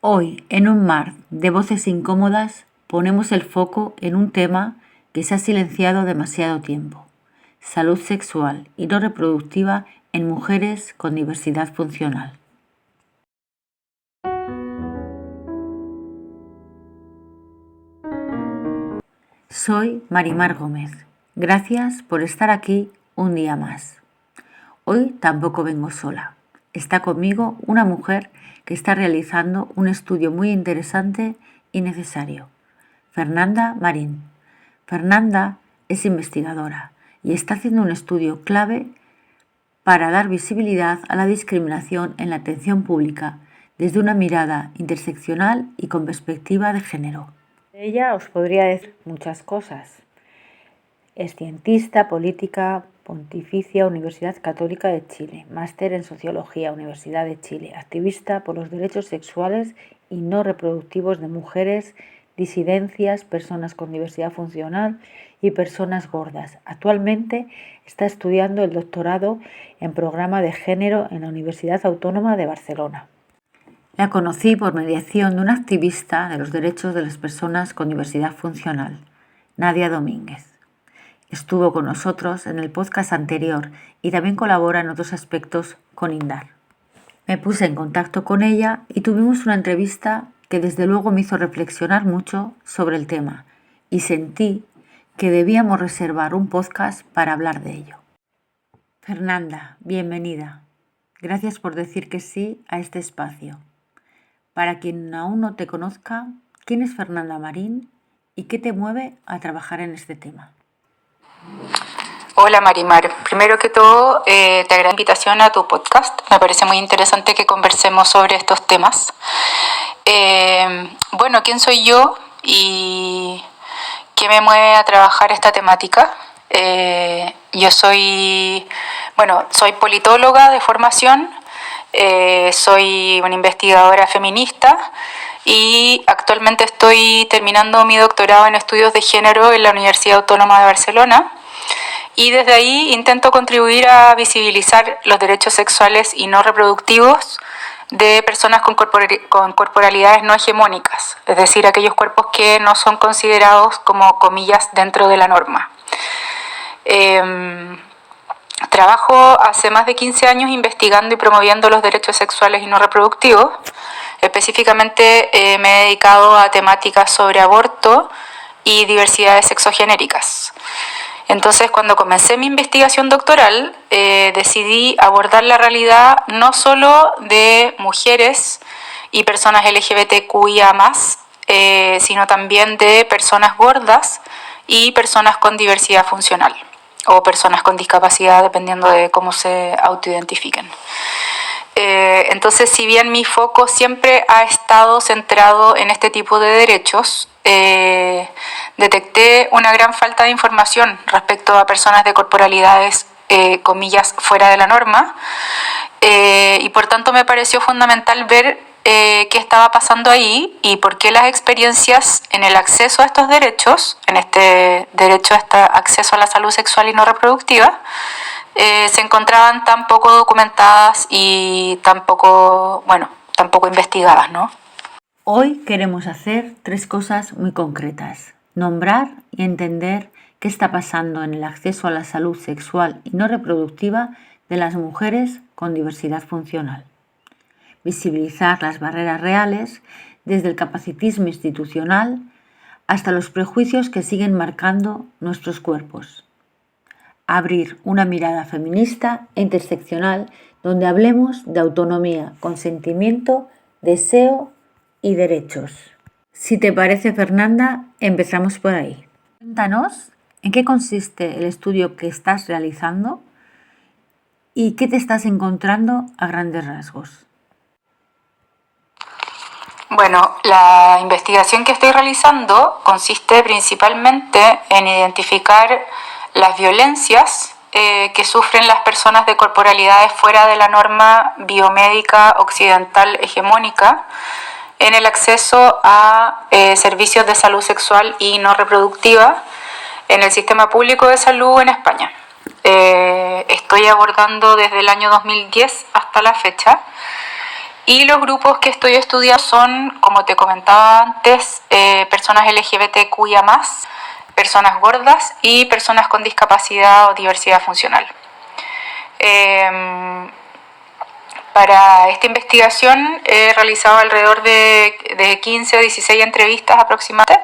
Hoy, en un mar de voces incómodas, ponemos el foco en un tema que se ha silenciado demasiado tiempo: salud sexual y no reproductiva en mujeres con diversidad funcional. Soy Marimar Gómez. Gracias por estar aquí un día más. Hoy tampoco vengo sola. Está conmigo una mujer que está realizando un estudio muy interesante y necesario: Fernanda Marín. Fernanda es investigadora y está haciendo un estudio clave para dar visibilidad a la discriminación en la atención pública desde una mirada interseccional y con perspectiva de género. Ella os podría decir muchas cosas. Es cientista, política, pontificia, Universidad Católica de Chile, máster en Sociología, Universidad de Chile, activista por los derechos sexuales y no reproductivos de mujeres, disidencias, personas con diversidad funcional y personas gordas. Actualmente está estudiando el doctorado en programa de género en la Universidad Autónoma de Barcelona. La conocí por mediación de una activista de los derechos de las personas con diversidad funcional, Nadia Domínguez. Estuvo con nosotros en el podcast anterior y también colabora en otros aspectos con INDAR. Me puse en contacto con ella y tuvimos una entrevista que desde luego me hizo reflexionar mucho sobre el tema y sentí que debíamos reservar un podcast para hablar de ello. Fernanda, bienvenida. Gracias por decir que sí a este espacio. Para quien aún no te conozca, ¿quién es Fernanda Marín y qué te mueve a trabajar en este tema? Hola Marimar, primero que todo te agradezco la invitación a tu podcast. Me parece muy interesante que conversemos sobre estos temas. Bueno, ¿quién soy yo y qué me mueve a trabajar esta temática? Yo soy politóloga de formación, soy una investigadora feminista y actualmente estoy terminando mi doctorado en estudios de género en la Universidad Autónoma de Barcelona. Y desde ahí intento contribuir a visibilizar los derechos sexuales y no reproductivos de personas con corporalidades no hegemónicas, es decir, aquellos cuerpos que no son considerados como comillas dentro de la norma. Trabajo hace más de 15 años investigando y promoviendo los derechos sexuales y no reproductivos. Específicamente me he dedicado a temáticas sobre aborto y diversidades sexogenéricas. Entonces, cuando comencé mi investigación doctoral, decidí abordar la realidad no solo de mujeres y personas LGBTQIA+, sino también de personas gordas y personas con diversidad funcional, o personas con discapacidad, dependiendo de cómo se autoidentifiquen. Entonces, si bien mi foco siempre ha estado centrado en este tipo de derechos, detecté una gran falta de información respecto a personas de corporalidades, comillas, fuera de la norma, y por tanto me pareció fundamental ver qué estaba pasando ahí y por qué las experiencias en el acceso a estos derechos, en este derecho a este acceso a la salud sexual y no reproductiva, se encontraban tan poco documentadas y tan poco investigadas, ¿no? Hoy queremos hacer 3 cosas muy concretas: nombrar y entender qué está pasando en el acceso a la salud sexual y no reproductiva de las mujeres con diversidad funcional; visibilizar las barreras reales desde el capacitismo institucional hasta los prejuicios que siguen marcando nuestros cuerpos; abrir una mirada feminista e interseccional donde hablemos de autonomía, consentimiento, deseo y derechos. Si te parece, Fernanda, empezamos por ahí. Cuéntanos en qué consiste el estudio que estás realizando y qué te estás encontrando a grandes rasgos. Bueno, la investigación que estoy realizando consiste principalmente en identificar las violencias que sufren las personas de corporalidades fuera de la norma biomédica occidental hegemónica en el acceso a servicios de salud sexual y no reproductiva en el sistema público de salud en España. Estoy abordando desde el año 2010 hasta la fecha Y los grupos que estoy estudiando son, como te comentaba antes, personas LGBTQIA+, personas gordas y personas con discapacidad o diversidad funcional. Para esta investigación he realizado alrededor de 15 o 16 entrevistas aproximadamente.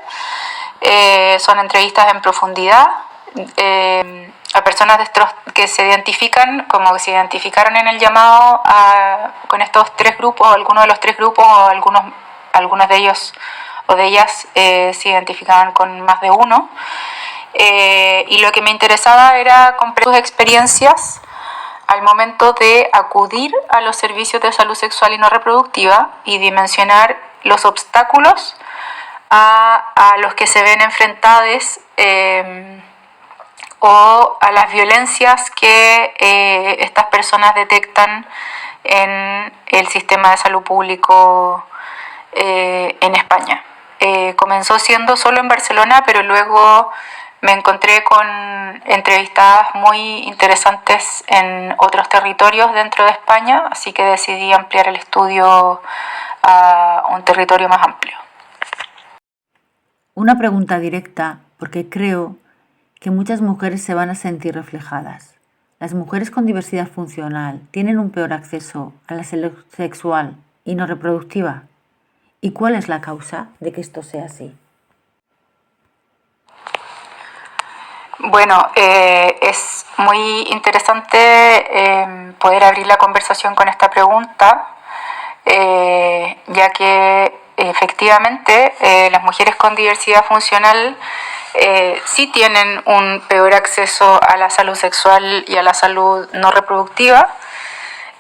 Son entrevistas en profundidad a personas que se identifican, como que se identificaron en el llamado con estos tres grupos, o algunos de los tres grupos, o algunos de ellos o de ellas se identificaban con más de uno. Y lo que me interesaba era comprender sus experiencias al momento de acudir a los servicios de salud sexual y no reproductiva y dimensionar los obstáculos a los que se ven enfrentados o a las violencias que estas personas detectan en el sistema de salud público en España. Comenzó siendo solo en Barcelona, pero luego me encontré con entrevistadas muy interesantes en otros territorios dentro de España, así que decidí ampliar el estudio a un territorio más amplio. Una pregunta directa, porque creo que muchas mujeres se van a sentir reflejadas. ¿Las mujeres con diversidad funcional tienen un peor acceso a la salud sexual y no reproductiva? ¿Y cuál es la causa de que esto sea así? Bueno, es muy interesante poder abrir la conversación con esta pregunta, ya que efectivamente las mujeres con diversidad funcional sí tienen un peor acceso a la salud sexual y a la salud no reproductiva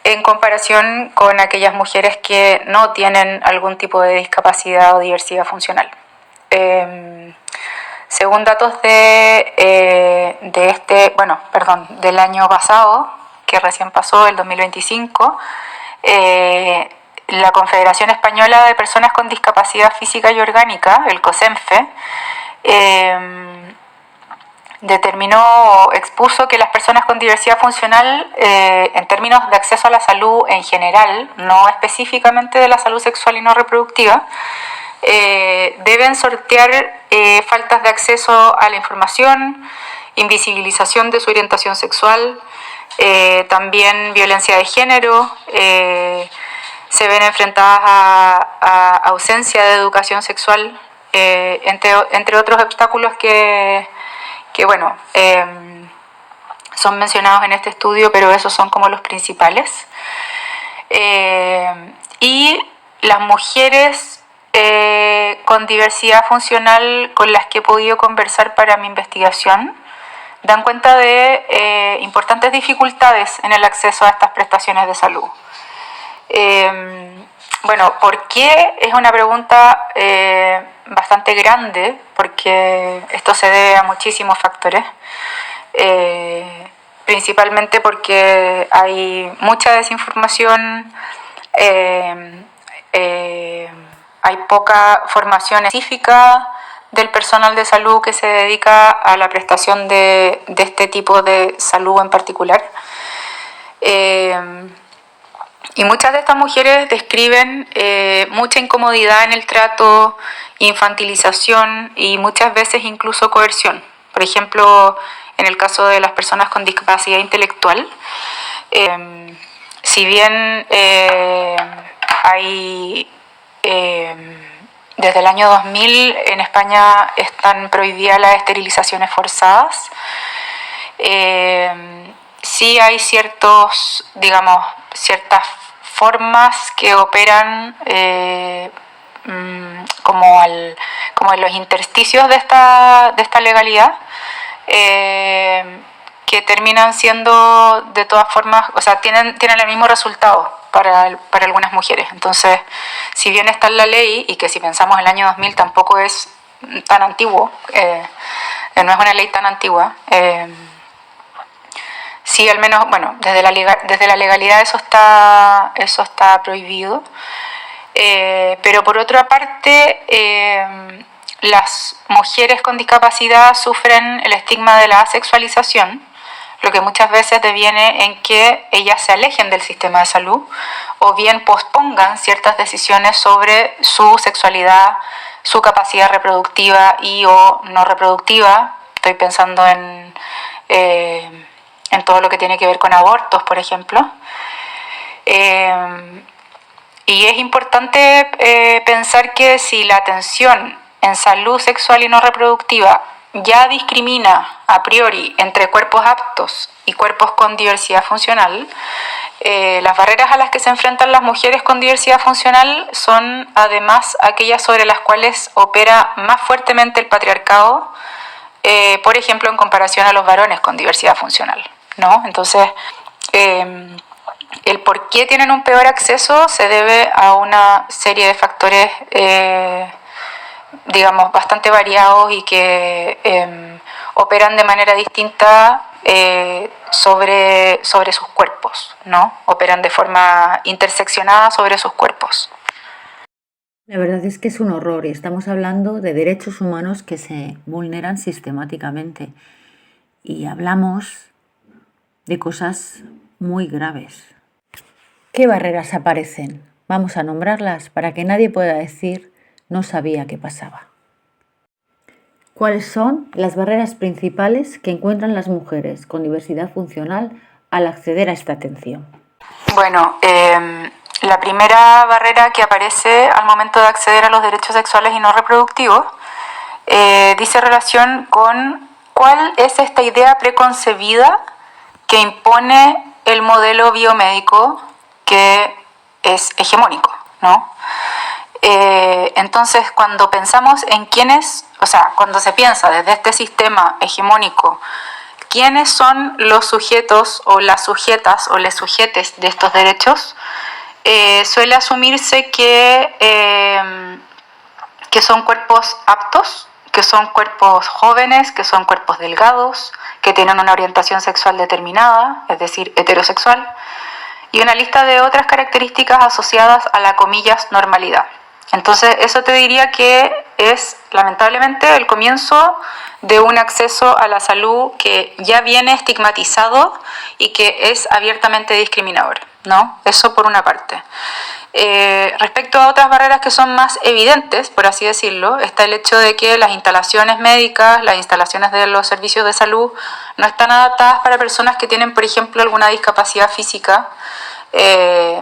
en comparación con aquellas mujeres que no tienen algún tipo de discapacidad o diversidad funcional. Según datos del año pasado, que recién pasó, el 2025, la Confederación Española de Personas con Discapacidad Física y Orgánica, el COSENFE, expuso que las personas con diversidad funcional, en términos de acceso a la salud en general, no específicamente de la salud sexual y no reproductiva, deben sortear faltas de acceso a la información, invisibilización de su orientación sexual, también violencia de género, se ven enfrentadas a ausencia de educación sexual, entre otros obstáculos que son mencionados en este estudio, pero esos son como los principales. Y las mujeres con diversidad funcional con las que he podido conversar para mi investigación dan cuenta de importantes dificultades en el acceso a estas prestaciones de salud. ¿Por qué? Es una pregunta bastante grande, porque esto se debe a muchísimos factores, principalmente porque hay mucha desinformación, hay poca formación específica del personal de salud que se dedica a la prestación de este tipo de salud en particular. Y muchas de estas mujeres describen mucha incomodidad en el trato, infantilización y muchas veces incluso coerción. Por ejemplo, en el caso de las personas con discapacidad intelectual, si bien hay desde el año 2000 en España están prohibidas las esterilizaciones forzadas, sí hay ciertas formas que operan como en los intersticios de esta legalidad, que terminan siendo de todas formas, tienen el mismo resultado para algunas mujeres. Entonces, si bien está en la ley, y que si pensamos el año 2000 tampoco es tan antiguo, no es una ley tan antigua, sí, al menos, desde la legalidad eso está prohibido. Pero por otra parte, las mujeres con discapacidad sufren el estigma de la asexualización, lo que muchas veces deviene en que ellas se alejen del sistema de salud o bien pospongan ciertas decisiones sobre su sexualidad, su capacidad reproductiva y o no reproductiva. Estoy pensando en todo lo que tiene que ver con abortos, por ejemplo. Y es importante pensar que si la atención en salud sexual y no reproductiva ya discrimina a priori entre cuerpos aptos y cuerpos con diversidad funcional, las barreras a las que se enfrentan las mujeres con diversidad funcional son además aquellas sobre las cuales opera más fuertemente el patriarcado, por ejemplo en comparación a los varones con diversidad funcional, ¿no? Entonces, el por qué tienen un peor acceso se debe a una serie de factores digamos, bastante variados y que operan de manera distinta sobre sus cuerpos, ¿no? Operan de forma interseccionada sobre sus cuerpos. La verdad es que es un horror y estamos hablando de derechos humanos que se vulneran sistemáticamente y hablamos de cosas muy graves. ¿Qué barreras aparecen? Vamos a nombrarlas para que nadie pueda decir no sabía qué pasaba. ¿Cuáles son las barreras principales que encuentran las mujeres con diversidad funcional al acceder a esta atención? Bueno, la primera barrera que aparece al momento de acceder a los derechos sexuales y no reproductivos dice relación con cuál es esta idea preconcebida que impone el modelo biomédico que es hegemónico, ¿no? Entonces, cuando pensamos en quiénes, o sea, cuando se piensa desde este sistema hegemónico, quiénes son los sujetos o las sujetas o les sujetes de estos derechos, suele asumirse que son cuerpos aptos, que son cuerpos jóvenes, que son cuerpos delgados, que tienen una orientación sexual determinada, es decir, heterosexual, y una lista de otras características asociadas a la comillas normalidad. Entonces eso te diría que es lamentablemente el comienzo de un acceso a la salud que ya viene estigmatizado y que es abiertamente discriminador, ¿no? Eso por una parte. Respecto a otras barreras que son más evidentes, por así decirlo, está el hecho de que las instalaciones médicas, las instalaciones de los servicios de salud no están adaptadas para personas que tienen, por ejemplo, alguna discapacidad física.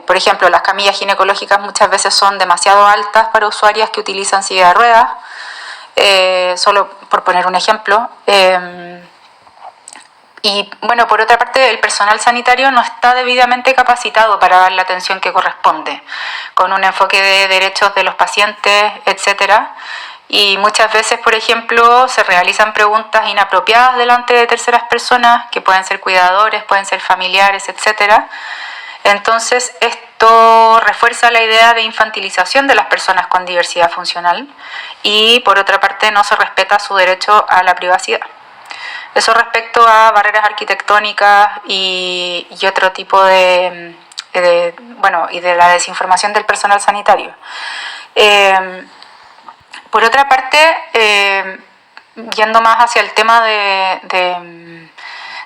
Por ejemplo, las camillas ginecológicas muchas veces son demasiado altas para usuarias que utilizan silla de ruedas, solo por poner un ejemplo. Y bueno, por otra parte, el personal sanitario no está debidamente capacitado para dar la atención que corresponde, con un enfoque de derechos de los pacientes, etcétera. Y muchas veces, por ejemplo, se realizan preguntas inapropiadas delante de terceras personas, que pueden ser cuidadores, pueden ser familiares, etcétera. Entonces, esto refuerza la idea de infantilización de las personas con diversidad funcional y, por otra parte, no se respeta su derecho a la privacidad. Eso respecto a barreras arquitectónicas y otro tipo de la desinformación del personal sanitario. Por otra parte, yendo más hacia el tema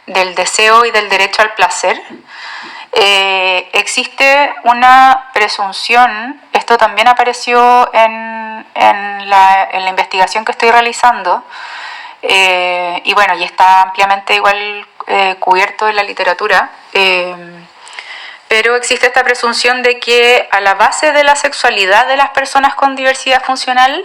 del deseo y del derecho al placer, existe una presunción, esto también apareció en la investigación que estoy realizando, y bueno, y está ampliamente igual cubierto en la literatura, pero existe esta presunción de que a la base de la sexualidad de las personas con diversidad funcional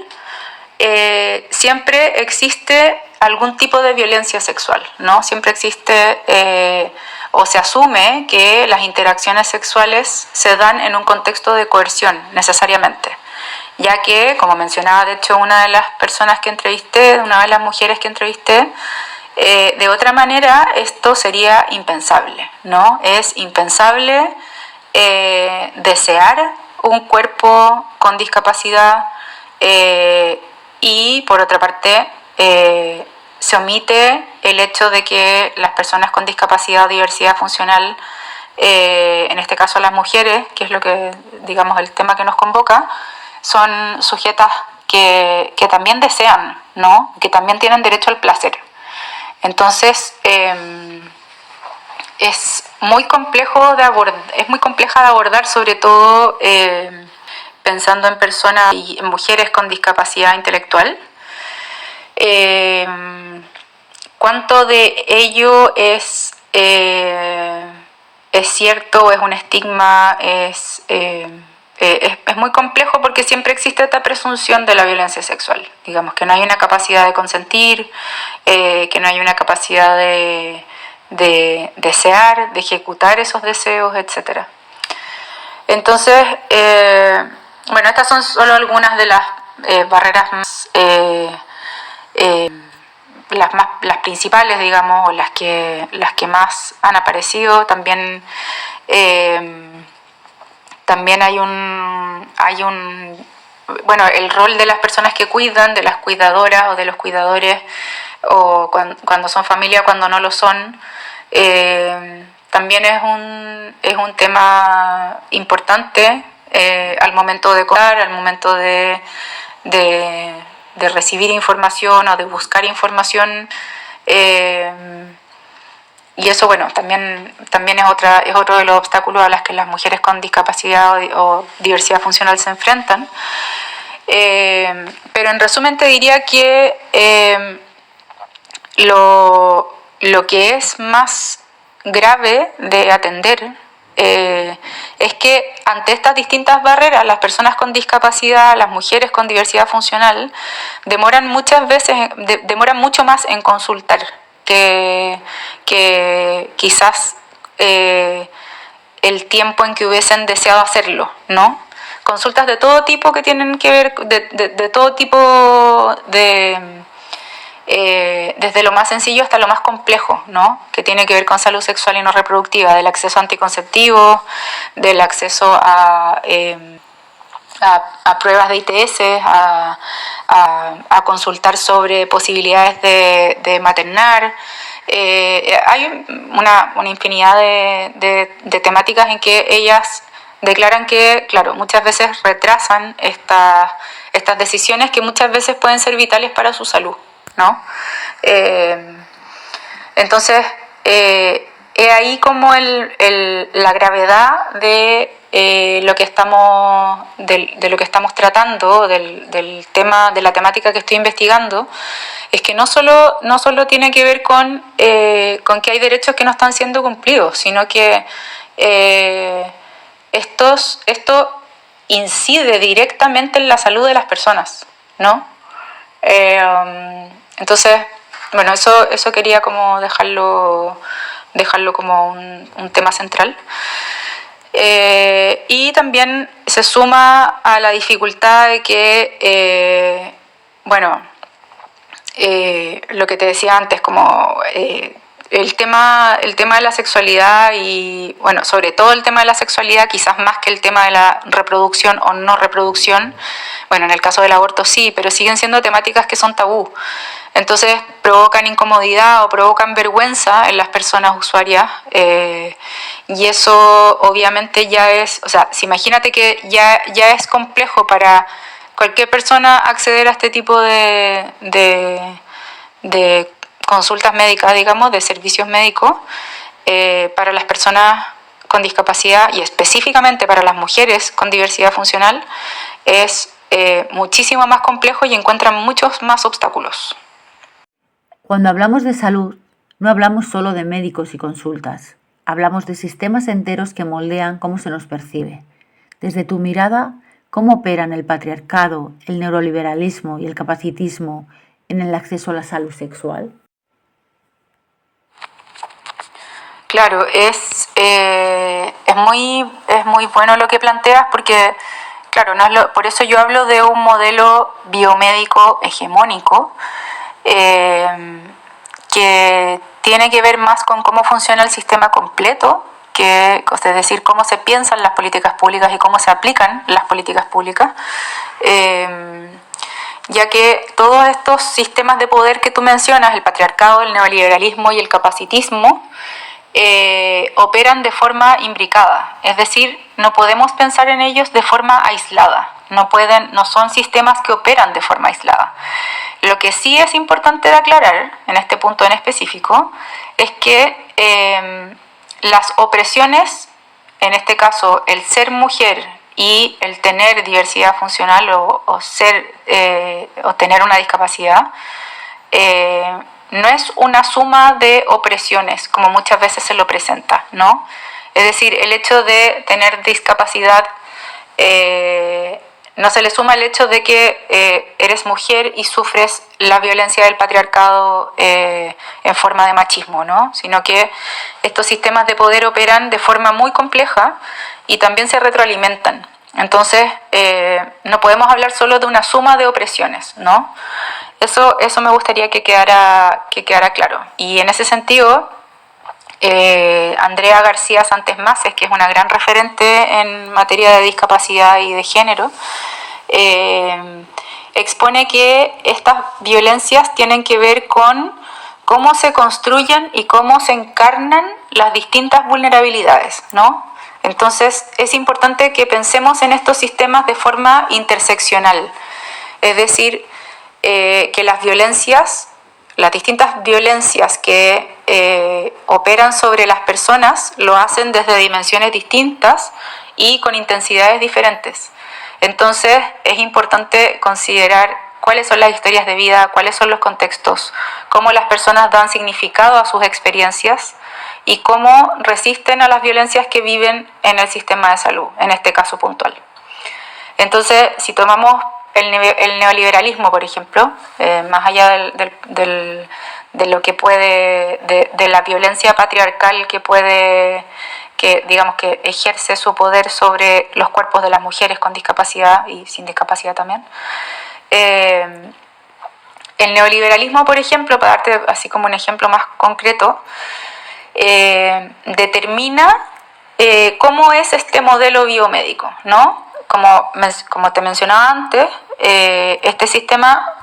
siempre existe algún tipo de violencia sexual, ¿no? Siempre existe o se asume que las interacciones sexuales se dan en un contexto de coerción necesariamente, ya que, como mencionaba de hecho una de las personas que entrevisté, una de las mujeres que entrevisté, de otra manera esto sería impensable, ¿no? Es impensable desear un cuerpo con discapacidad y por otra parte se omite el hecho de que las personas con discapacidad o diversidad funcional, en este caso las mujeres, que es lo que, digamos, el tema que nos convoca, son sujetas que también desean, ¿no? Que también tienen derecho al placer. Entonces, es muy complejo es muy compleja de abordar, sobre todo pensando en personas y en mujeres con discapacidad intelectual. ¿Cuánto de ello es cierto o es un estigma? Es muy complejo porque siempre existe esta presunción de la violencia sexual. Digamos que no hay una capacidad de consentir, que no hay una capacidad de desear, de ejecutar esos deseos, etc. Entonces, bueno, estas son solo algunas de las barreras más, las principales, digamos, o las que más han aparecido. También hay un bueno, el rol de las personas que cuidan, de las cuidadoras o de los cuidadores, o cuando son familia, cuando no lo son, también es un tema importante al momento de contar, al momento de recibir información o de buscar información. Y eso, bueno, también es otro de los obstáculos a los que las mujeres con discapacidad o diversidad funcional se enfrentan. Pero en resumen te diría que lo que es más grave de atender es que ante estas distintas barreras, las personas con discapacidad, las mujeres con diversidad funcional, demoran mucho más en consultar que quizás el tiempo en que hubiesen deseado hacerlo, ¿no? Consultas de todo tipo que tienen que ver, de todo tipo desde lo más sencillo hasta lo más complejo, ¿no? Que tiene que ver con salud sexual y no reproductiva, del acceso a anticonceptivos, del acceso a pruebas de ITS, a consultar sobre posibilidades de maternar. Hay una infinidad de temáticas en que ellas declaran que, claro, muchas veces retrasan estas decisiones que muchas veces pueden ser vitales para su salud, ¿no? Entonces, es ahí como la gravedad de lo que estamos tratando, del tema, de la temática que estoy investigando, es que no solo tiene que ver con que hay derechos que no están siendo cumplidos, sino que esto incide directamente en la salud de las personas, ¿no? Entonces, bueno, eso quería como dejarlo como un tema central. Y también se suma a la dificultad de que, lo que te decía antes, como el tema de la sexualidad y, bueno, sobre todo el tema de la sexualidad, quizás más que el tema de la reproducción o no reproducción. Bueno, en el caso del aborto sí, pero siguen siendo temáticas que son tabú. Entonces provocan incomodidad o provocan vergüenza en las personas usuarias, y eso obviamente ya es, o sea, si imagínate que ya es complejo para cualquier persona acceder a este tipo de consultas médicas, digamos, de servicios médicos, para las personas con discapacidad y específicamente para las mujeres con diversidad funcional es muchísimo más complejo y encuentran muchos más obstáculos. Cuando hablamos de salud, no hablamos solo de médicos y consultas, hablamos de sistemas enteros que moldean cómo se nos percibe. Desde tu mirada, ¿cómo operan el patriarcado, el neoliberalismo y el capacitismo en el acceso a la salud sexual? Claro, es muy bueno lo que planteas porque, claro, por eso yo hablo de un modelo biomédico hegemónico, que tiene que ver más con cómo funciona el sistema completo, es decir, cómo se piensan las políticas públicas y cómo se aplican las políticas públicas, ya que todos estos sistemas de poder que tú mencionas, el patriarcado, el neoliberalismo y el capacitismo, operan de forma imbricada, es decir, no podemos pensar en ellos de forma aislada, no son sistemas que operan de forma aislada. Lo que sí es importante de aclarar en este punto en específico es que las opresiones, en este caso el ser mujer y el tener diversidad funcional o tener una discapacidad, no es una suma de opresiones como muchas veces se lo presenta, ¿no? Es decir, el hecho de tener discapacidad no se le suma el hecho de que eres mujer y sufres la violencia del patriarcado en forma de machismo, ¿no? Sino que estos sistemas de poder operan de forma muy compleja y también se retroalimentan. Entonces, no podemos hablar solo de una suma de opresiones, ¿no? Eso me gustaría que quedara claro. Y en ese sentido, Andrea García Santos Maces, que es una gran referente en materia de discapacidad y de género, expone que estas violencias tienen que ver con cómo se construyen y cómo se encarnan las distintas vulnerabilidades, ¿no? Entonces es importante que pensemos en estos sistemas de forma interseccional, es decir, que las violencias, las distintas violencias que operan sobre las personas lo hacen desde dimensiones distintas y con intensidades diferentes. Entonces es importante considerar cuáles son las historias de vida, cuáles son los contextos, cómo las personas dan significado a sus experiencias y cómo resisten a las violencias que viven en el sistema de salud, en este caso puntual. Entonces, si tomamos el neoliberalismo, por ejemplo, más allá de lo que puede, de la violencia patriarcal que digamos que ejerce su poder sobre los cuerpos de las mujeres con discapacidad y sin discapacidad también. El neoliberalismo, por ejemplo, para darte así como un ejemplo más concreto, determina cómo es este modelo biomédico, ¿no? Como te mencionaba antes, este sistema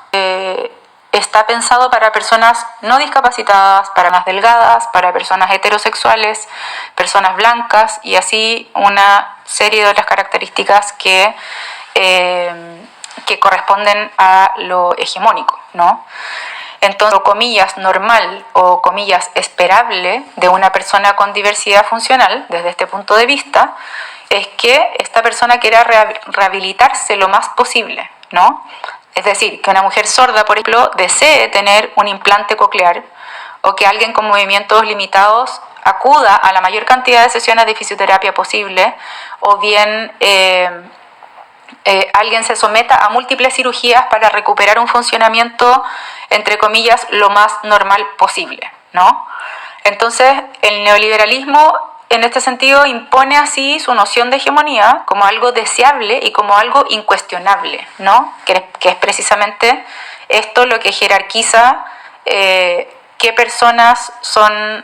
está pensado para personas no discapacitadas, para más delgadas, para personas heterosexuales, personas blancas y así una serie de otras características que corresponden a lo hegemónico, ¿no? Entonces, comillas, normal o comillas, esperable de una persona con diversidad funcional, desde este punto de vista, es que esta persona quiera rehabilitarse lo más posible, ¿no? Es decir, que una mujer sorda, por ejemplo, desee tener un implante coclear o que alguien con movimientos limitados acuda a la mayor cantidad de sesiones de fisioterapia posible o bien alguien se someta a múltiples cirugías para recuperar un funcionamiento, entre comillas, lo más normal posible, ¿no? Entonces, el neoliberalismo, en este sentido, impone así su noción de hegemonía como algo deseable y como algo incuestionable, ¿no? Que es precisamente esto lo que jerarquiza qué personas son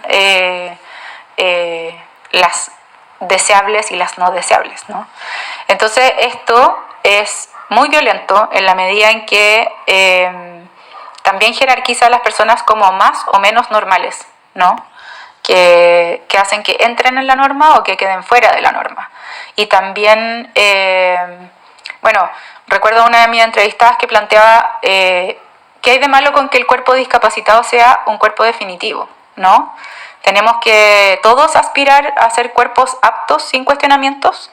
las deseables y las no deseables, ¿no? Entonces esto es muy violento en la medida en que también jerarquiza a las personas como más o menos normales, ¿no? Que hacen que entren en la norma o que queden fuera de la norma. Y también, bueno, recuerdo una de mis entrevistadas que planteaba ¿qué hay de malo con que el cuerpo discapacitado sea un cuerpo definitivo, ¿no? Tenemos que todos aspirar a ser cuerpos aptos sin cuestionamientos.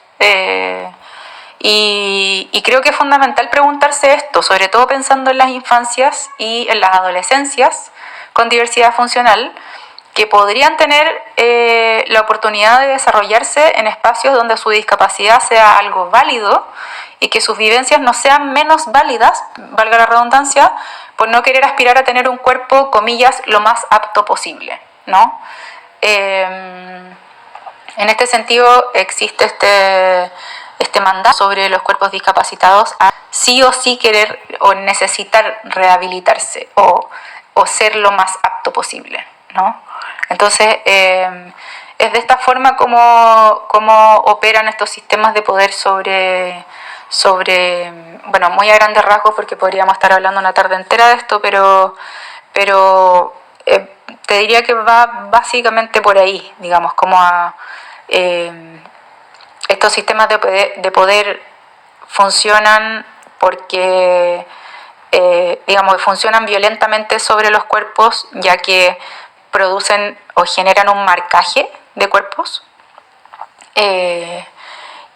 Y creo que es fundamental preguntarse esto, sobre todo pensando en las infancias y en las adolescencias con diversidad funcional, que podrían tener la oportunidad de desarrollarse en espacios donde su discapacidad sea algo válido y que sus vivencias no sean menos válidas, valga la redundancia, por no querer aspirar a tener un cuerpo, comillas, lo más apto posible, ¿no? En este sentido existe este mandato sobre los cuerpos discapacitados a sí o sí querer o necesitar rehabilitarse o ser lo más apto posible, ¿no? Entonces es de esta forma como operan estos sistemas de poder sobre, bueno, muy a grandes rasgos, porque podríamos estar hablando una tarde entera de esto, pero te diría que va básicamente por ahí, digamos, como a estos sistemas de poder funcionan porque, digamos, funcionan violentamente sobre los cuerpos, ya que producen o generan un marcaje de cuerpos.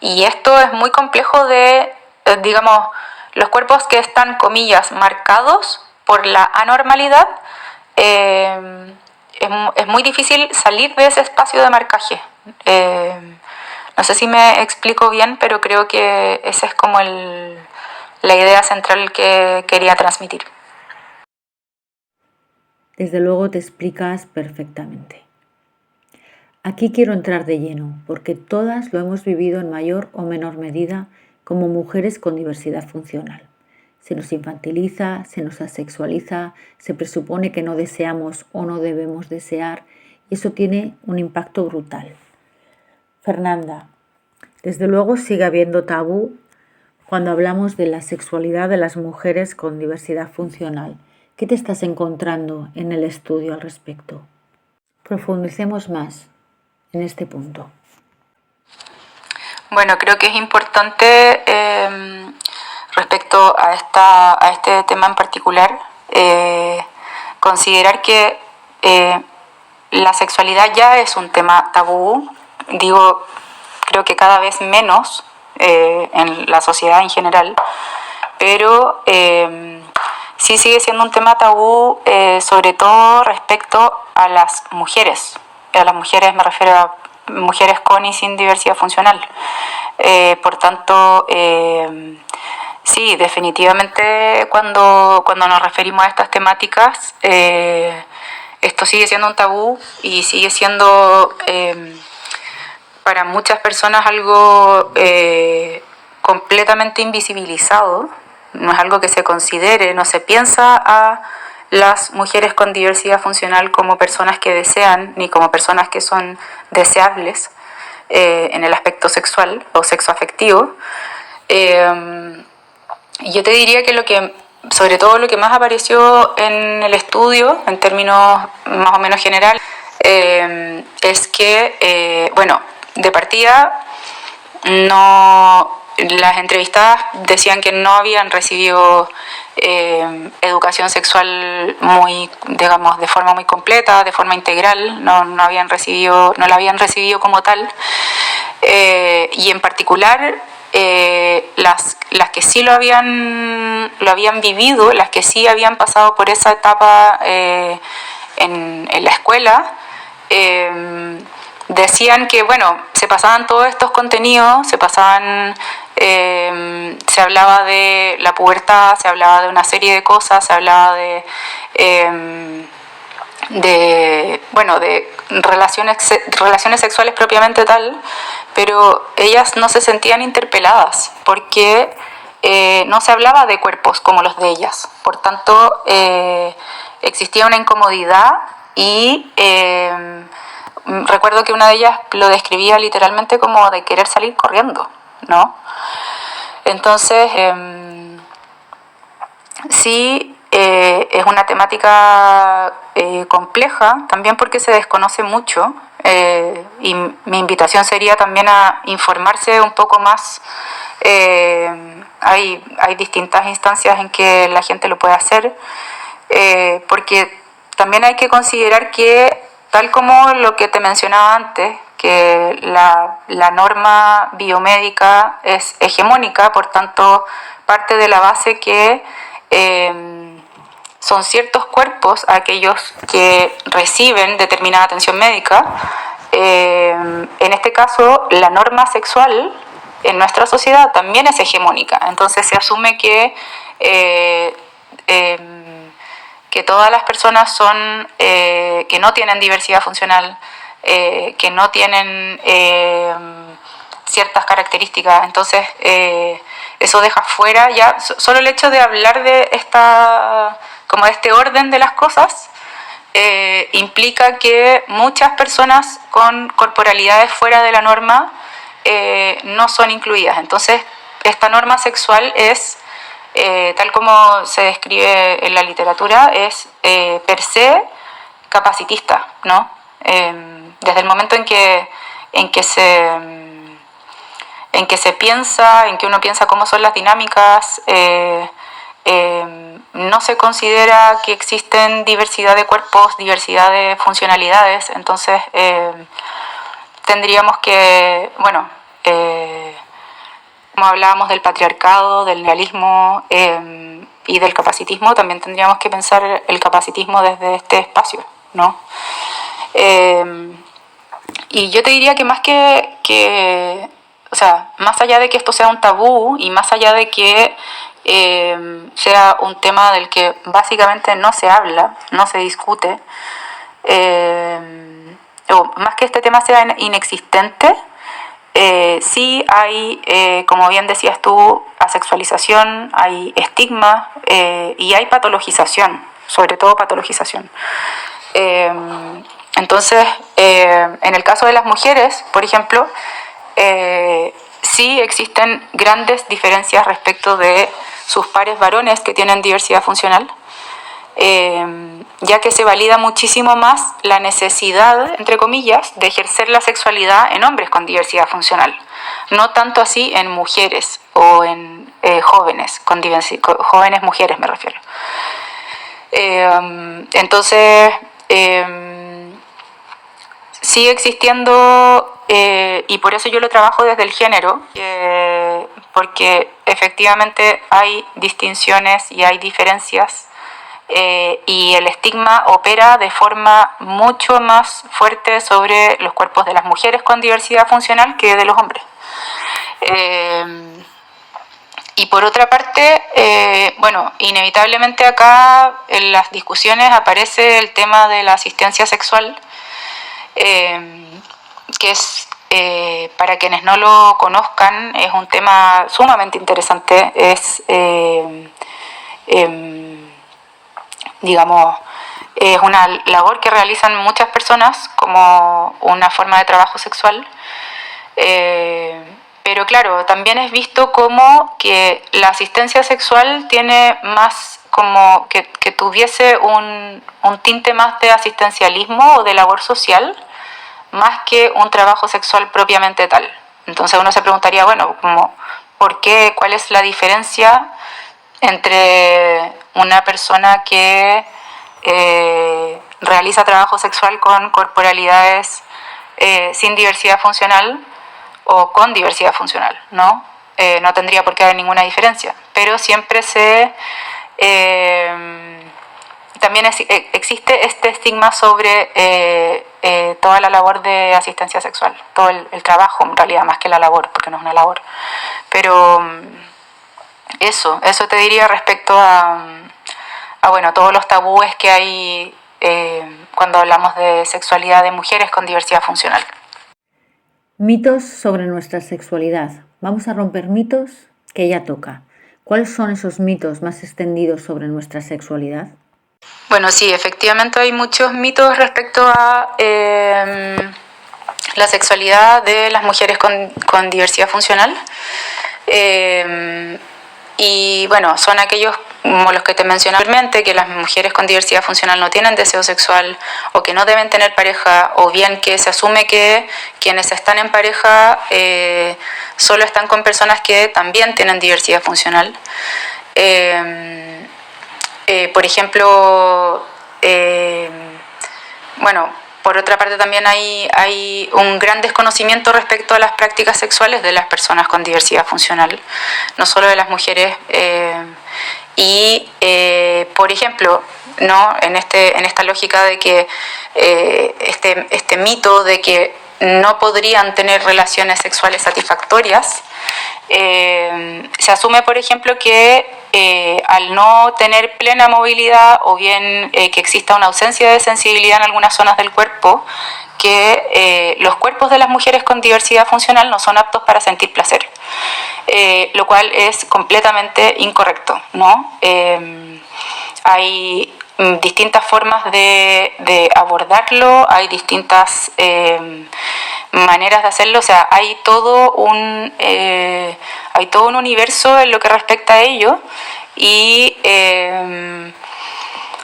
Y esto es muy complejo de, digamos, los cuerpos que están, comillas, marcados por la anormalidad. Es muy difícil salir de ese espacio de marcaje. No sé si me explico bien, pero creo que esa es como la idea central que quería transmitir. Desde luego te explicas perfectamente. Aquí quiero entrar de lleno, porque todas lo hemos vivido en mayor o menor medida como mujeres con diversidad funcional. Se nos infantiliza, se nos asexualiza, se presupone que no deseamos o no debemos desear, y eso tiene un impacto brutal. Fernanda, desde luego sigue habiendo tabú cuando hablamos de la sexualidad de las mujeres con diversidad funcional. ¿Qué te estás encontrando en el estudio al respecto? Profundicemos más en este punto. Bueno, creo que es importante respecto a este tema en particular considerar que la sexualidad ya es un tema tabú, digo, creo que cada vez menos en la sociedad en general, pero sí sigue siendo un tema tabú, sobre todo respecto a las mujeres. A las mujeres me refiero a mujeres con y sin diversidad funcional. Por tanto, sí, definitivamente cuando nos referimos a estas temáticas, esto sigue siendo un tabú y sigue siendo para muchas personas algo completamente invisibilizado. No es algo que se considere, no se piensa a las mujeres con diversidad funcional como personas que desean, ni como personas que son deseables en el aspecto sexual o sexoafectivo. Yo te diría que sobre todo lo que más apareció en el estudio, en términos más o menos generales, es que, bueno, de partida, las entrevistadas decían que no habían recibido educación sexual muy, digamos, de forma muy completa, de forma integral, no la habían recibido como tal, y en particular las que sí lo habían vivido, las que sí habían pasado por esa etapa en la escuela, decían que, bueno, se pasaban todos estos contenidos, se hablaba de la pubertad, se hablaba de una serie de cosas, se hablaba de relaciones sexuales propiamente tal, pero ellas no se sentían interpeladas porque no se hablaba de cuerpos como los de ellas. Por tanto, existía una incomodidad y recuerdo que una de ellas lo describía literalmente como de querer salir corriendo, ¿no? Entonces, sí, es una temática compleja, también porque se desconoce mucho, y mi invitación sería también a informarse un poco más. Hay distintas instancias en que la gente lo puede hacer, porque también hay que considerar que, tal como lo que te mencionaba antes, que la norma biomédica es hegemónica, por tanto, parte de la base que son ciertos cuerpos aquellos que reciben determinada atención médica. En este caso, la norma sexual en nuestra sociedad también es hegemónica, entonces se asume que todas las personas son que no tienen diversidad funcional, que no tienen ciertas características. Entonces eso deja fuera ya solo el hecho de hablar de este orden de las cosas. Implica que muchas personas con corporalidades fuera de la norma no son incluidas. Entonces esta norma sexual es, tal como se describe en la literatura, es per se capacitista, ¿no? Desde el momento en que uno piensa cómo son las dinámicas, no se considera que existen diversidad de cuerpos, diversidad de funcionalidades. Entonces tendríamos que, bueno, como hablábamos del patriarcado, del neoliberalismo y del capacitismo, también tendríamos que pensar el capacitismo desde este espacio, ¿no? Y yo te diría que o sea, más allá de que esto sea un tabú y más allá de que sea un tema del que básicamente no se habla, no se discute, o más que este tema sea inexistente, sí hay, como bien decías tú, asexualización, hay estigma y hay patologización, sobre todo patologización. Entonces, en el caso de las mujeres, por ejemplo, sí existen grandes diferencias respecto de sus pares varones que tienen diversidad funcional, ya que se valida muchísimo más la necesidad, entre comillas, de ejercer la sexualidad en hombres con diversidad funcional, no tanto así en mujeres o en jóvenes, jóvenes mujeres me refiero. Entonces, sigue existiendo, y por eso yo lo trabajo desde el género, porque efectivamente hay distinciones y hay diferencias, y el estigma opera de forma mucho más fuerte sobre los cuerpos de las mujeres con diversidad funcional que de los hombres. Y por otra parte, bueno, inevitablemente acá en las discusiones aparece el tema de la asistencia sexual, que es, para quienes no lo conozcan, es un tema sumamente interesante, digamos, es una labor que realizan muchas personas como una forma de trabajo sexual, pero claro, también es visto como que la asistencia sexual tiene más como que tuviese un tinte más de asistencialismo o de labor social, más que un trabajo sexual propiamente tal. Entonces uno se preguntaría, bueno, como, ¿por qué? ¿Cuál es la diferencia entre una persona que realiza trabajo sexual con corporalidades sin diversidad funcional o con diversidad funcional, ¿no? No tendría por qué haber ninguna diferencia, pero siempre también existe este estigma sobre toda la labor de asistencia sexual, todo el trabajo en realidad, más que la labor, porque no es una labor. Pero eso te diría respecto a bueno, todos los tabúes que hay cuando hablamos de sexualidad de mujeres con diversidad funcional. Mitos sobre nuestra sexualidad. Vamos a romper mitos que ya toca. ¿Cuáles son esos mitos más extendidos sobre nuestra sexualidad? Bueno, sí, efectivamente hay muchos mitos respecto a la sexualidad de las mujeres con diversidad funcional. Y bueno, son aquellos como los que te mencioné anteriormente, que las mujeres con diversidad funcional no tienen deseo sexual o que no deben tener pareja, o bien que se asume que quienes están en pareja solo están con personas que también tienen diversidad funcional. Por ejemplo, bueno, por otra parte también hay un gran desconocimiento respecto a las prácticas sexuales de las personas con diversidad funcional, no solo de las mujeres. Por ejemplo, ¿no? en esta lógica de que este mito de que no podrían tener relaciones sexuales satisfactorias, se asume, por ejemplo, que al no tener plena movilidad o bien que exista una ausencia de sensibilidad en algunas zonas del cuerpo, que los cuerpos de las mujeres con diversidad funcional no son aptos para sentir placer, lo cual es completamente incorrecto, ¿no? Hay distintas formas de abordarlo, hay distintas maneras de hacerlo, o sea, hay todo un universo en lo que respecta a ello, y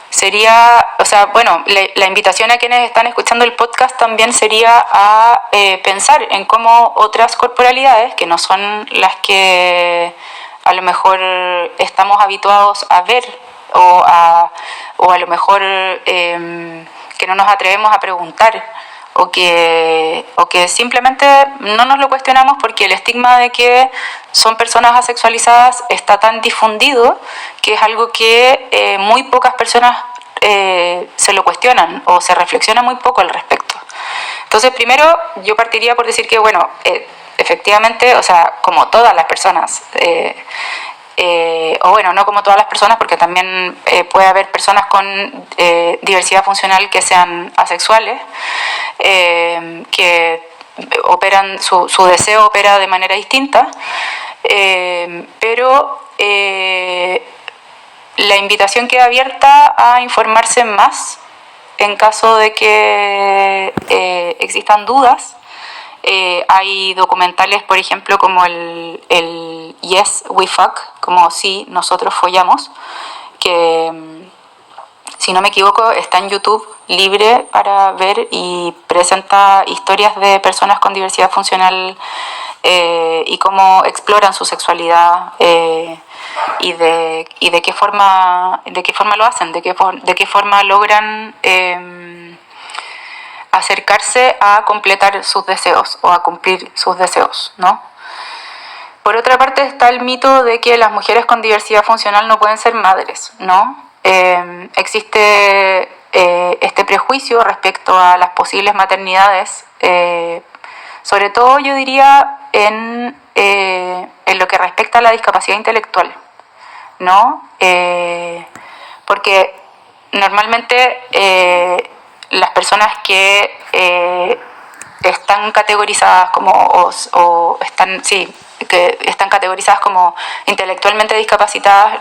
sería, o sea, bueno, la invitación a quienes están escuchando el podcast también sería a pensar en cómo otras corporalidades, que no son las que a lo mejor estamos habituados a ver, o a lo mejor que no nos atrevemos a preguntar, o que simplemente no nos lo cuestionamos porque el estigma de que son personas asexualizadas está tan difundido que es algo que muy pocas personas se lo cuestionan o se reflexiona muy poco al respecto. Entonces, primero yo partiría por decir que, bueno, efectivamente, o sea, como todas las personas, o bueno, no como todas las personas, porque también puede haber personas con diversidad funcional que sean asexuales, que operan, su deseo opera de manera distinta, pero la invitación queda abierta a informarse más en caso de que existan dudas. Hay documentales, por ejemplo, como el Yes, We Fuck, como Sí, Nosotros Follamos, que, si no me equivoco, está en YouTube libre para ver y presenta historias de personas con diversidad funcional y cómo exploran su sexualidad y de qué forma lo hacen, de qué forma logran acercarse a completar sus deseos o a cumplir sus deseos, ¿no? Por otra parte está el mito de que las mujeres con diversidad funcional no pueden ser madres, ¿no? Existe este prejuicio respecto a las posibles maternidades, sobre todo yo diría en lo que respecta a la discapacidad intelectual, ¿no? Porque normalmente las personas que están categorizadas como o están, sí, que están categorizadas como intelectualmente discapacitadas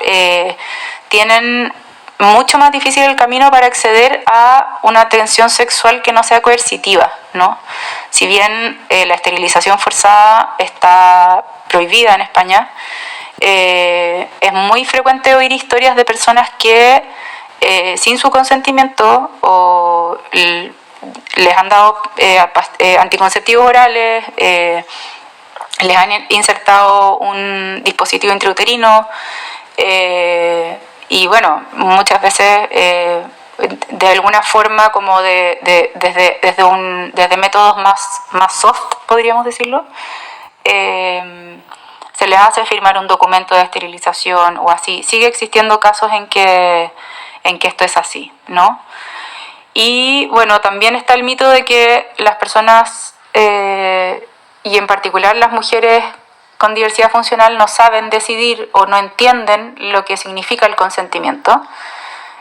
tienen mucho más difícil el camino para acceder a una atención sexual que no sea coercitiva, ¿no? Si bien la esterilización forzada está prohibida en España, es muy frecuente oír historias de personas que sin su consentimiento o les han dado anticonceptivos orales, les han insertado un dispositivo intrauterino y bueno, muchas veces de alguna forma como desde métodos más soft, podríamos decirlo, se les hace firmar un documento de esterilización o así. Sigue existiendo casos en que esto es así, ¿no? Y bueno, también está el mito de que las personas, y en particular las mujeres con diversidad funcional, no saben decidir o no entienden lo que significa el consentimiento.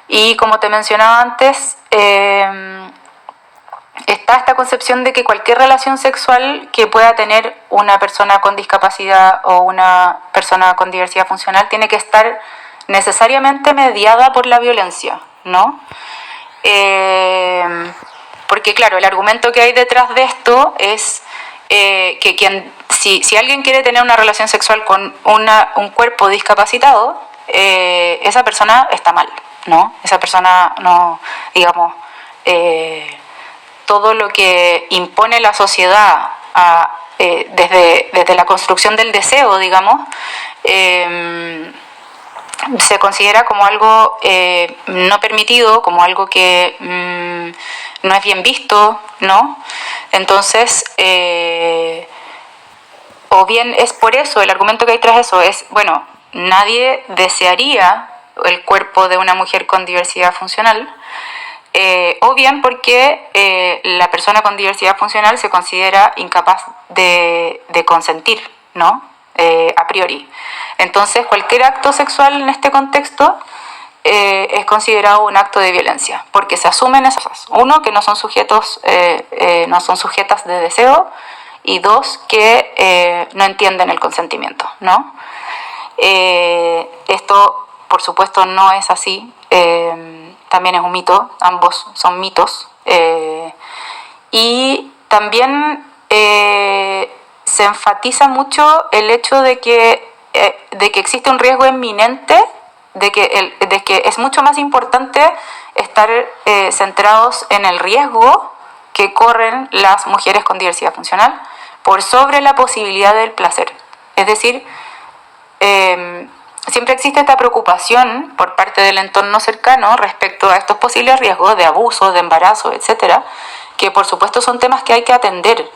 Y como te mencionaba antes, está esta concepción de que cualquier relación sexual que pueda tener una persona con discapacidad o una persona con diversidad funcional tiene que estar necesariamente mediada por la violencia, ¿no? Porque claro, el argumento que hay detrás de esto es que si alguien quiere tener una relación sexual con un cuerpo discapacitado, esa persona está mal, ¿no? Esa persona no, digamos, todo lo que impone la sociedad desde la construcción del deseo, digamos, se considera como algo no permitido, como algo que no es bien visto, ¿no? Entonces, o bien es por eso, el argumento que hay tras eso es, bueno, nadie desearía el cuerpo de una mujer con diversidad funcional, o bien porque la persona con diversidad funcional se considera incapaz de consentir, ¿no? A priori. Entonces, cualquier acto sexual en este contexto es considerado un acto de violencia, porque se asumen esas cosas. Uno, que no son sujetas de deseo, y dos, que no entienden el consentimiento, ¿no? Esto, por supuesto, no es así. También es un mito, ambos son mitos. Y también se enfatiza mucho el hecho de que existe un riesgo inminente, de que es mucho más importante estar centrados en el riesgo que corren las mujeres con diversidad funcional por sobre la posibilidad del placer. Es decir, siempre existe esta preocupación por parte del entorno cercano respecto a estos posibles riesgos de abuso, de embarazo, etcétera, que por supuesto son temas que hay que atender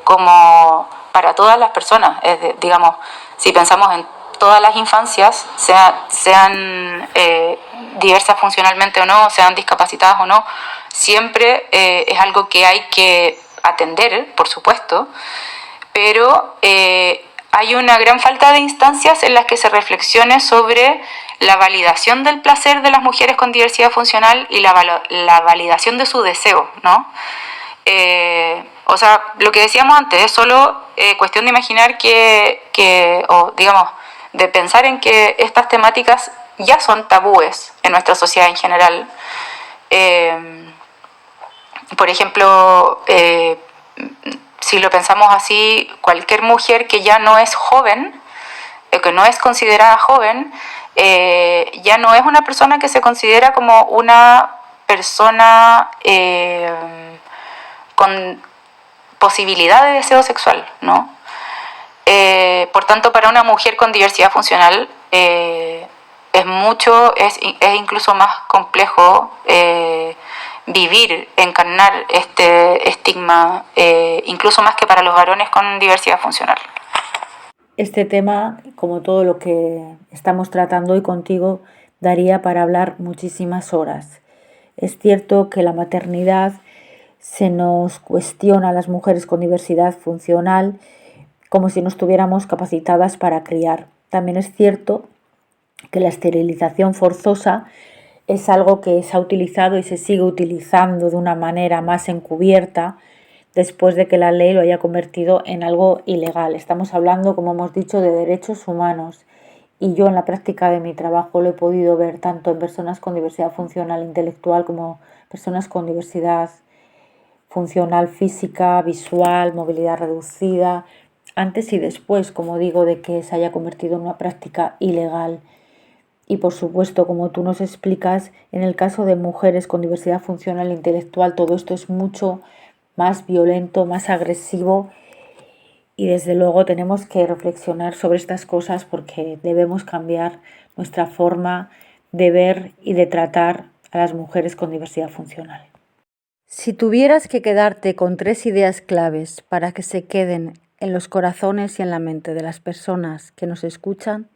como para todas las personas. Digamos, si pensamos en todas las infancias, sean diversas funcionalmente o no, sean discapacitadas o no, siempre es algo que hay que atender, por supuesto, pero hay una gran falta de instancias en las que se reflexione sobre la validación del placer de las mujeres con diversidad funcional y la validación de su deseo, ¿no? O sea, lo que decíamos antes, es solo cuestión de imaginar o digamos, de pensar en que estas temáticas ya son tabúes en nuestra sociedad en general. Por ejemplo, si lo pensamos así, cualquier mujer que ya no es joven, que no es considerada joven, ya no es una persona que se considera como una persona con posibilidad de deseo sexual, ¿no? Por tanto, para una mujer con diversidad funcional es incluso más complejo encarnar este estigma, incluso más que para los varones con diversidad funcional. Este tema, como todo lo que estamos tratando hoy contigo, daría para hablar muchísimas horas. Es cierto que la maternidad se nos cuestiona a las mujeres con diversidad funcional como si no estuviéramos capacitadas para criar. También es cierto que la esterilización forzosa es algo que se ha utilizado y se sigue utilizando de una manera más encubierta después de que la ley lo haya convertido en algo ilegal. Estamos hablando, como hemos dicho, de derechos humanos, y yo en la práctica de mi trabajo lo he podido ver tanto en personas con diversidad funcional intelectual como personas con diversidad funcional física, visual, movilidad reducida, antes y después, como digo, de que se haya convertido en una práctica ilegal. Y por supuesto, como tú nos explicas, en el caso de mujeres con diversidad funcional e intelectual, todo esto es mucho más violento, más agresivo, y desde luego tenemos que reflexionar sobre estas cosas porque debemos cambiar nuestra forma de ver y de tratar a las mujeres con diversidad funcional. Si tuvieras que quedarte con 3 ideas claves para que se queden en los corazones y en la mente de las personas que nos escuchan,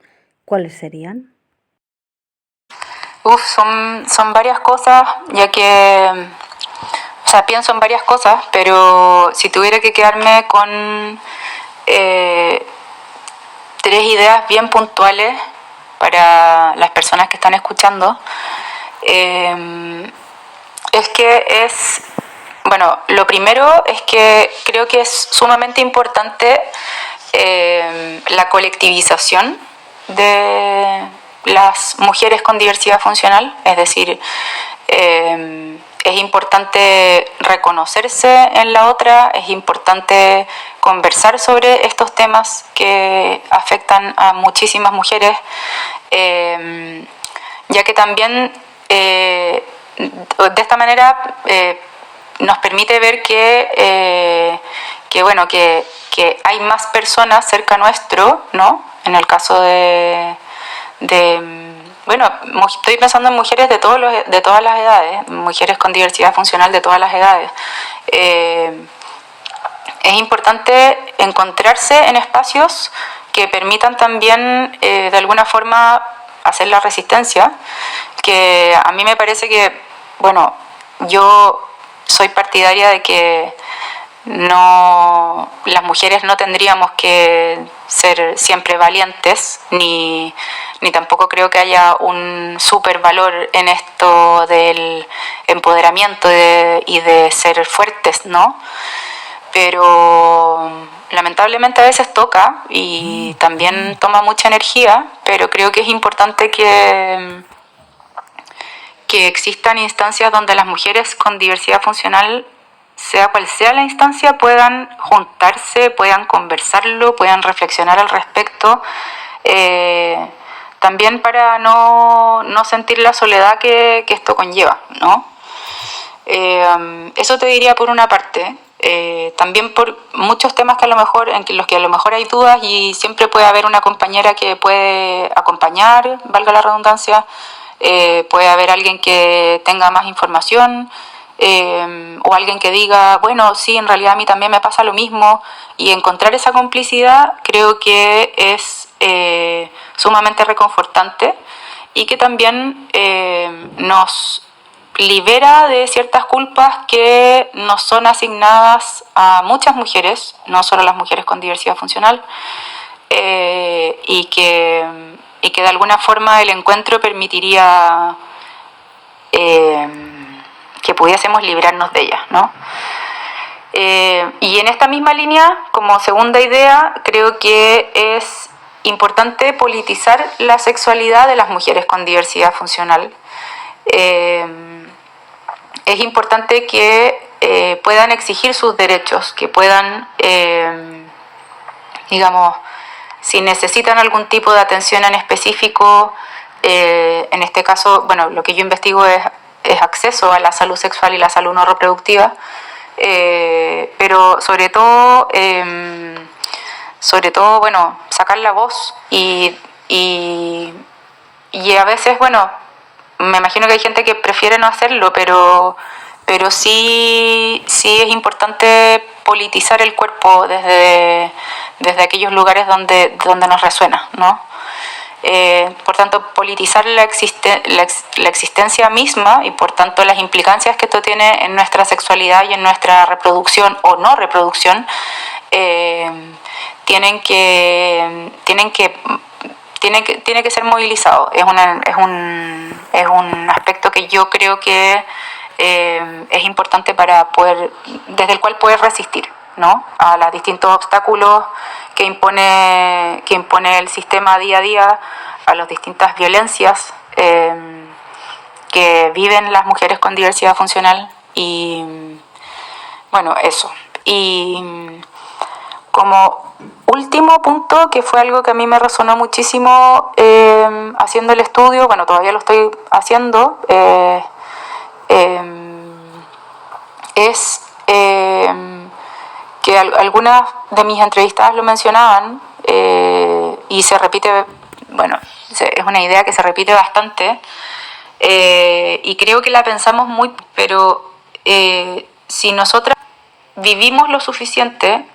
¿cuáles serían? Son varias cosas, ya que, o sea, pienso en varias cosas, pero si tuviera que quedarme con 3 ideas bien puntuales para las personas que están escuchando, bueno, lo primero es que creo que es sumamente importante la colectivización de las mujeres con diversidad funcional, es decir, es importante reconocerse en la otra, es importante conversar sobre estos temas que afectan a muchísimas mujeres, ya que también de esta manera nos permite ver que hay más personas cerca nuestro, ¿no? En el caso estoy pensando en mujeres de todas las edades, mujeres con diversidad funcional de todas las edades. Es importante encontrarse en espacios que permitan también de alguna forma hacer la resistencia, que a mí me parece que, bueno, yo soy partidaria de que las mujeres no tendríamos que ser siempre valientes, ni tampoco creo que haya un super valor en esto del empoderamiento y de ser fuertes, ¿no? Pero lamentablemente a veces toca y también toma mucha energía, pero creo que es importante que existan instancias donde las mujeres con diversidad funcional, sea cual sea la instancia, puedan juntarse, puedan conversarlo, puedan reflexionar al respecto, también para no sentir la soledad que esto conlleva, ¿no? Eso te diría por una parte. También por muchos temas en los que a lo mejor hay dudas, y siempre puede haber una compañera que puede acompañar, valga la redundancia, puede haber alguien que tenga más información, o alguien que diga, bueno, sí, en realidad a mí también me pasa lo mismo, y encontrar esa complicidad creo que es sumamente reconfortante y que también nos libera de ciertas culpas que nos son asignadas a muchas mujeres, no solo a las mujeres con diversidad funcional, y que de alguna forma el encuentro permitiría que pudiésemos librarnos de ellas, ¿no? Y en esta misma línea, como segunda idea, creo que es importante politizar la sexualidad de las mujeres con diversidad funcional. Es importante que puedan exigir sus derechos, que puedan, digamos, si necesitan algún tipo de atención en específico, en este caso, bueno, lo que yo investigo es acceso a la salud sexual y la salud no reproductiva, pero sobre todo, bueno, sacar la voz y a veces, bueno, me imagino que hay gente que prefiere no hacerlo, pero sí es importante politizar el cuerpo desde aquellos lugares donde nos resuena, ¿no? Por tanto, politizar la existencia misma y por tanto las implicancias que esto tiene en nuestra sexualidad y en nuestra reproducción o no reproducción, tiene que ser movilizado. Es un aspecto que yo creo que es importante para poder, desde el cual poder resistir, ¿no?, a los distintos obstáculos que impone el sistema día a día, a las distintas violencias que viven las mujeres con diversidad funcional. Y bueno, eso. Y como último punto, que fue algo que a mí me resonó muchísimo haciendo el estudio, bueno, todavía lo estoy haciendo, es que algunas de mis entrevistadas lo mencionaban, y se repite, bueno, es una idea que se repite bastante, y creo que la pensamos muy, pero si nosotras vivimos lo suficiente,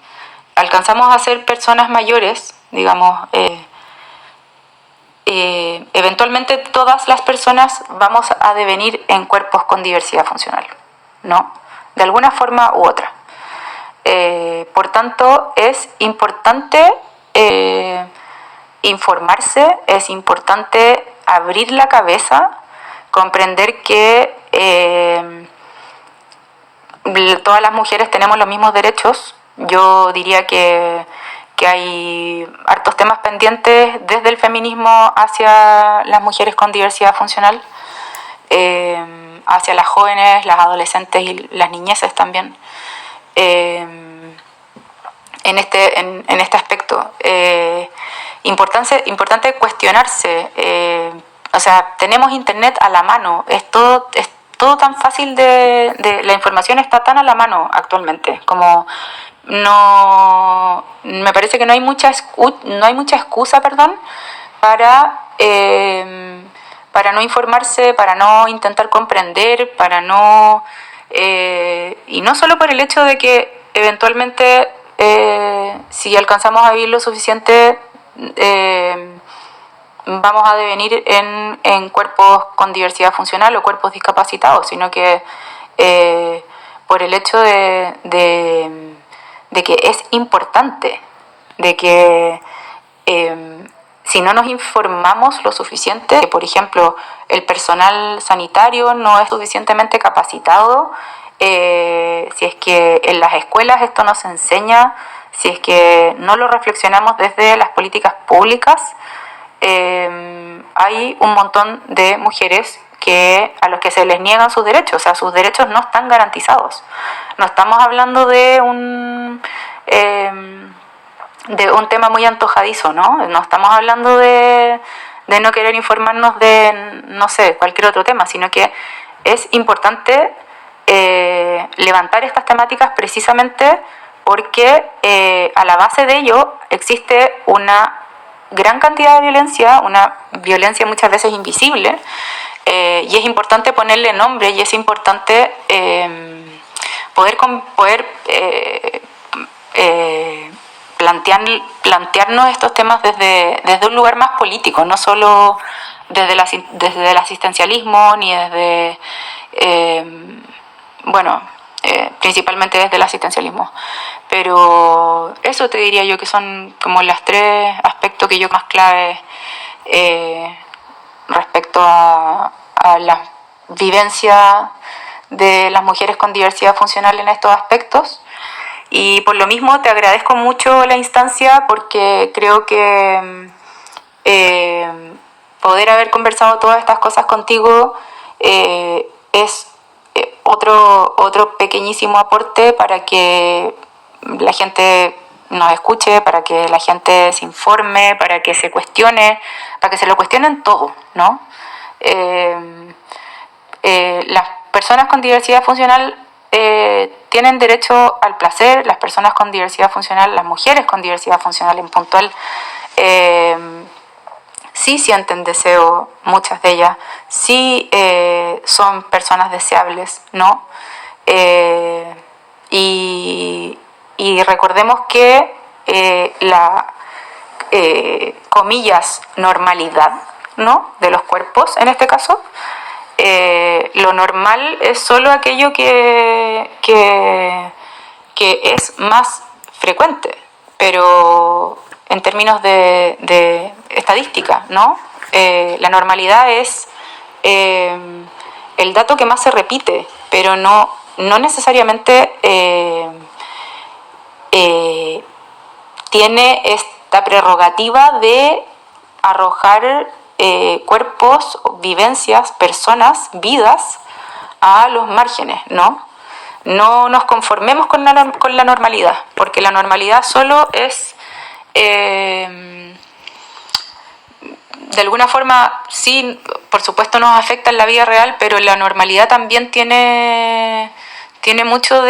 alcanzamos a ser personas mayores, digamos, eventualmente todas las personas vamos a devenir en cuerpos con diversidad funcional, ¿no?, de alguna forma u otra. Por tanto, es importante informarse, es importante abrir la cabeza, comprender que todas las mujeres tenemos los mismos derechos. Yo diría que hay hartos temas pendientes desde el feminismo hacia las mujeres con diversidad funcional, hacia las jóvenes, las adolescentes y las niñeces también, en este aspecto. Importante cuestionarse, o sea, tenemos internet a la mano, es todo tan fácil, la información está tan a la mano actualmente, como no, me parece que no hay mucha excusa, para no informarse, para no intentar comprender, para no, y no solo por el hecho de que eventualmente si alcanzamos a vivir lo suficiente, vamos a devenir en cuerpos con diversidad funcional o cuerpos discapacitados, sino que por el hecho de que es importante, de que si no nos informamos lo suficiente, que por ejemplo el personal sanitario no es suficientemente capacitado, si es que en las escuelas esto no se enseña, si es que no lo reflexionamos desde las políticas públicas, hay un montón de mujeres a los que se les niegan sus derechos, o sea, sus derechos no están garantizados. No estamos hablando de un tema muy antojadizo, ¿no? No estamos hablando de no querer informarnos de, no sé, cualquier otro tema, sino que es importante levantar estas temáticas precisamente porque a la base de ello existe una gran cantidad de violencia, una violencia muchas veces invisible, y es importante ponerle nombre y es importante poder plantearnos estos temas desde un lugar más político, no solo desde el asistencialismo ni desde, principalmente desde el asistencialismo. Pero eso te diría yo que son como los 3 aspectos que yo más clave respecto a la vivencia de las mujeres con diversidad funcional en estos aspectos. Y por lo mismo te agradezco mucho la instancia, porque creo que poder haber conversado todas estas cosas contigo es otro pequeñísimo aporte para que la gente nos escuche, para que la gente se informe, para que se cuestione, para que se lo cuestionen todo, ¿no? Las personas con diversidad funcional tienen derecho al placer, las personas con diversidad funcional, las mujeres con diversidad funcional en puntual, sí sienten deseo, muchas de ellas, sí son personas deseables, ¿no? Y recordemos que la comillas normalidad, ¿no?, de los cuerpos en este caso, lo normal es solo aquello que es más frecuente, pero en términos de estadística, ¿no? La normalidad es el dato que más se repite, pero no necesariamente tiene esta prerrogativa de arrojar cuerpos, vivencias, personas, vidas a los márgenes, ¿no? No nos conformemos con la normalidad, porque la normalidad solo es, de alguna forma, sí, por supuesto nos afecta en la vida real, pero la normalidad también tiene mucho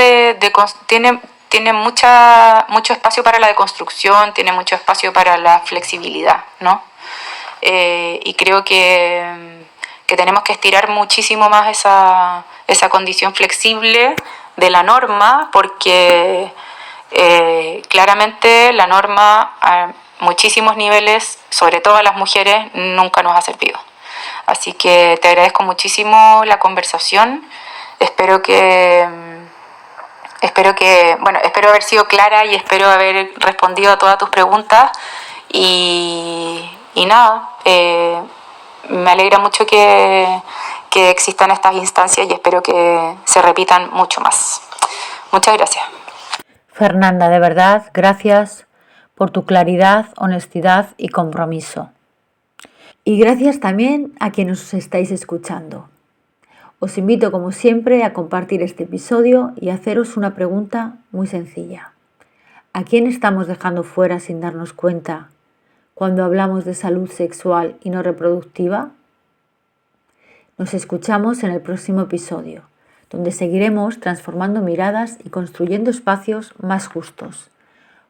tiene mucho espacio para la deconstrucción, tiene mucho espacio para la flexibilidad, ¿no? Y creo que tenemos que estirar muchísimo más esa condición flexible de la norma, porque claramente la norma a muchísimos niveles, sobre todo a las mujeres, nunca nos ha servido. Así que te agradezco muchísimo la conversación. Espero haber sido clara y espero haber respondido a todas tus preguntas. Y nada, me alegra mucho que existan estas instancias y espero que se repitan mucho más. Muchas gracias. Fernanda, de verdad, gracias por tu claridad, honestidad y compromiso. Y gracias también a quienes os estáis escuchando. Os invito, como siempre, a compartir este episodio y a haceros una pregunta muy sencilla. ¿A quién estamos dejando fuera sin darnos cuenta cuando hablamos de salud sexual y no reproductiva? Nos escuchamos en el próximo episodio, donde seguiremos transformando miradas y construyendo espacios más justos.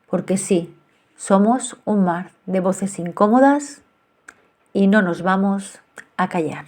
Porque sí, somos un mar de voces incómodas y no nos vamos a callar.